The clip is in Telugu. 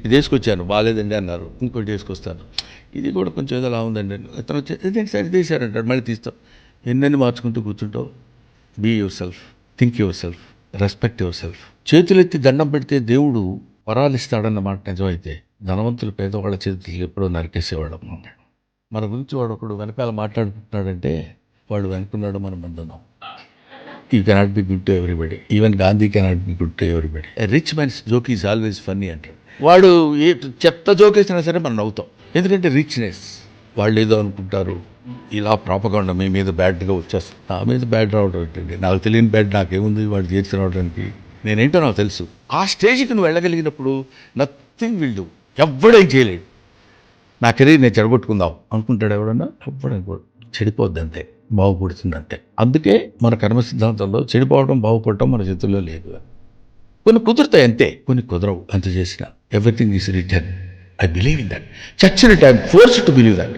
ఇది వేసుకొచ్చాను బాగాలేదండి అన్నారు, ఇంకోటి వేసుకొస్తాను, ఇది కూడా కొంచెం ఏదో అలా ఉందండి, అతను ఇదేంటి సరి తీశారంటాడు, మళ్ళీ తీస్తాం. ఎన్నెన్ని మార్చుకుంటూ కూర్చుంటావు. Be yourself, think yourself, respect yourself. చేతులెత్తి దండం పెడితే దేవుడు వరాలు ఇస్తాడన్నమాట నిజమైతే, ధనవంతులు పేదవాళ్ళ చేతులు ఎప్పుడో నరికేసేవాడు అన్నమాట. మన గురించి వాడు ఒకడు వెనకాల మాట్లాడుకుంటున్నాడంటే వాడు వెనుకున్నాడు మన బంధనం. You cannot be good to everybody, even Gandhi cannot be good to everybody. Rich man's joke is always funny అంటాడు. వాడు ఏ చెత్త జోక్ వేసినా సరే మనం నవ్వుతాం, ఎందుకంటే రిచ్నెస్. వాళ్ళు ఏదో అనుకుంటారు, ఇలా ప్రాపగండా మీ మీద బ్యాడ్గా వచ్చేస్తుంది. నా మీద బ్యాడ్ రావడం ఏంటండి, నాకు తెలియని బ్యాడ్ నాకేముంది వాడు చేర్చి రావడానికి, నేనేంటో నాకు తెలుసు. ఆ స్టేజ్కి నువ్వు వెళ్ళగలిగినప్పుడు నథింగ్ విల్ డూ, ఎవ్వడేం చేయలేడు. నా కెరీర్ నేను చెడగొట్టుకుందాం అనుకుంటాడు ఎవడన్నా, ఎవ్వడనుకోడు. చెడిపోద్ది అంతే, బాగుపడుతుంది అంతే. అందుకే మన కర్మ సిద్ధాంతంలో చెడిపోవడం బాగుపడటం మన చేతుల్లో లేదు. కొన్ని కుదురుతాయి అంతే, కొన్ని కుదరవు. అంత చేసిన everything is return. I believe in that. చచ్చిన time force to believe that.